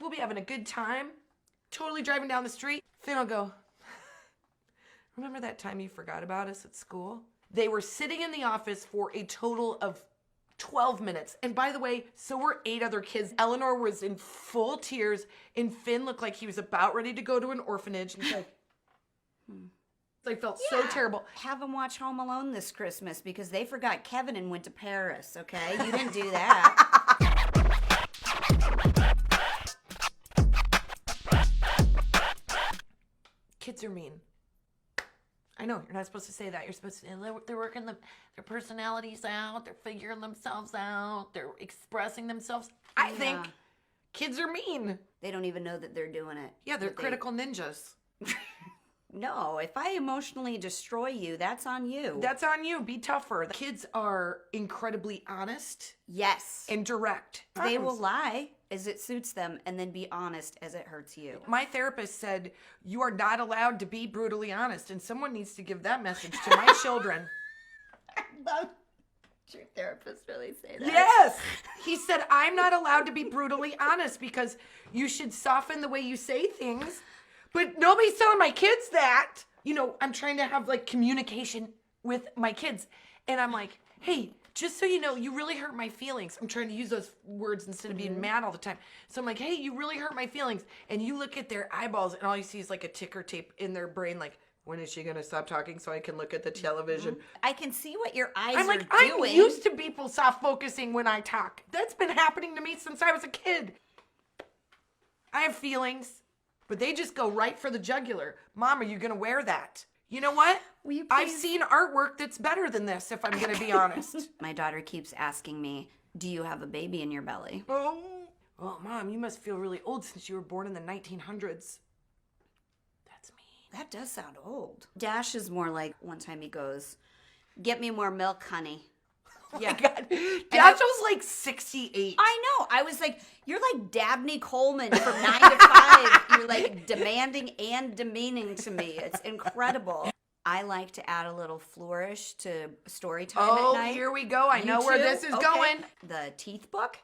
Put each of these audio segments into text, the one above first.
We'll be having a good time. Totally driving down the street. Finn will go, remember that time you forgot about us at school? They were sitting in the office for a total of 12 minutes. And by the way, so were 8 other kids. Eleanor was in full tears, and Finn looked like he was about ready to go to an orphanage. He's like, I felt so terrible. Have them watch Home Alone this Christmas because they forgot Kevin and went to Paris, okay? You didn't do that. Kids are mean. I know, you're not supposed to say that. You're supposed to say they're working their personalities out. They're figuring themselves out. They're expressing themselves. I think kids are mean. They don't even know that they're doing it. Yeah, they're critical ninjas. No, if I emotionally destroy you, that's on you. That's on you. Be tougher. The kids are incredibly honest. Yes. And direct. They will lie as it suits them and then be honest as it hurts you. My therapist said, you are not allowed to be brutally honest, and someone needs to give that message to my children. I love your therapist really say that. Yes. He said, I'm not allowed to be brutally honest because you should soften the way you say things. But nobody's telling my kids that. You know, I'm trying to have like communication with my kids. And I'm like, hey, just so you know, you really hurt my feelings. I'm trying to use those words instead of being mad all the time. So I'm like, hey, you really hurt my feelings. And you look at their eyeballs and all you see is like a ticker tape in their brain. Like, when is she going to stop talking so I can look at the television? I can see what your eyes I'm like, are doing. I'm used to people soft focusing when I talk. That's been happening to me since I was a kid. I have feelings. But they just go right for the jugular. Mom, are you going to wear that? You know what? I've seen artwork that's better than this, if I'm going to be honest. My daughter keeps asking me, do you have a baby in your belly? Oh, Mom, you must feel really old since you were born in the 1900s. That's mean. That does sound old. Dash is more like, one time he goes, get me more milk, honey. Yeah. Oh my God. Dash was like 68. I know. I was like, you're like Dabney Coleman from 9 to 5. You're like demanding and demeaning to me. It's incredible. I like to add a little flourish to story time at night. Oh, here we go. I know where this is going. The teeth book,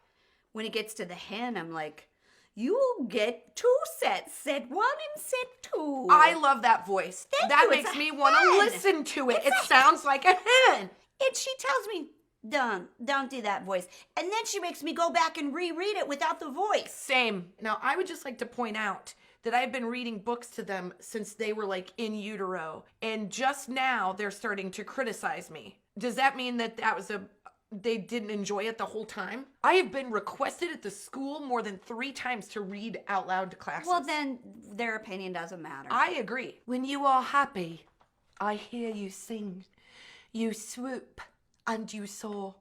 when it gets to the hen, I'm like, you will get 2 sets. Set 1 and set 2. I love that voice. That makes me want to listen to it. It sounds like a hen. She tells me, don't do that voice. And then she makes me go back and reread it without the voice. Same. Now, I would just like to point out that I've been reading books to them since they were like in utero. And just now they're starting to criticize me. Does that mean that they didn't enjoy it the whole time? I have been requested at the school more than 3 times to read out loud to classes. Well, then their opinion doesn't matter. I agree. When you are happy, I hear you sing. You swoop. And you saw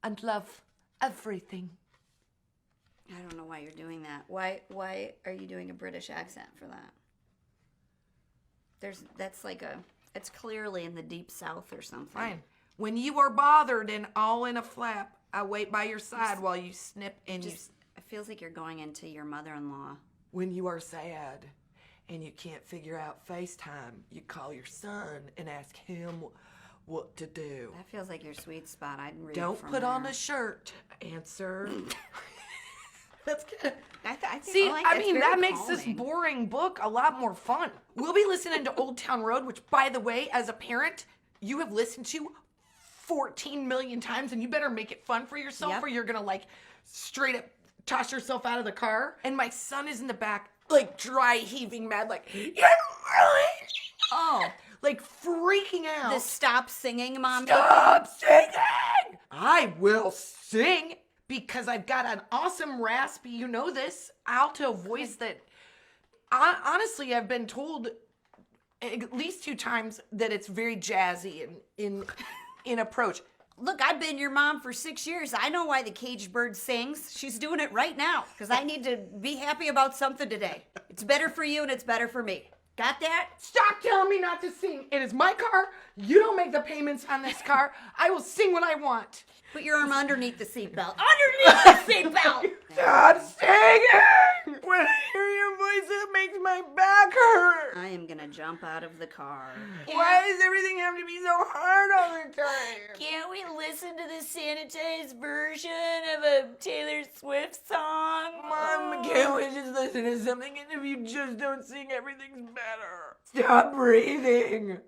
and love everything. I don't know why you're doing that. Why are you doing a British accent for that? It's clearly in the deep south or something. Fine. When you are bothered and all in a flap, I wait by your side while you snip and It feels like you're going into your mother-in-law. When you are sad and you can't figure out FaceTime, you call your son and ask him what to do. That feels like your sweet spot. I'd read Don't from put there. on a shirt. Answer. That's good. That makes this boring book a lot more fun. We'll be listening to Old Town Road, which, by the way, as a parent, you have listened to 14 million times, and you better make it fun for yourself, or you're gonna like straight up toss yourself out of the car. And my son is in the back, like dry heaving mad, like, you're really, like freaking out. The stop singing, Mom. Stop singing! I will sing because I've got an awesome raspy, you know this, alto voice that honestly I've been told at least 2 times that it's very jazzy in approach. Look, I've been your mom for 6 years. I know why the caged bird sings. She's doing it right now because I need to be happy about something today. It's better for you and it's better for me. Got that? Stop telling me not to sing. It is my car. You don't make the payments on this car. I will sing what I want. Put your arm underneath the seatbelt. Underneath the seatbelt! Stop singing! When I hear your voice, it makes my back hurt. I am gonna jump out of the car. Why does everything have to be so hard all the time? Can't we listen to the sanitized version of a Taylor Swift song? Mom, can't we listen to something, and if you just don't sing, everything's better. Stop breathing.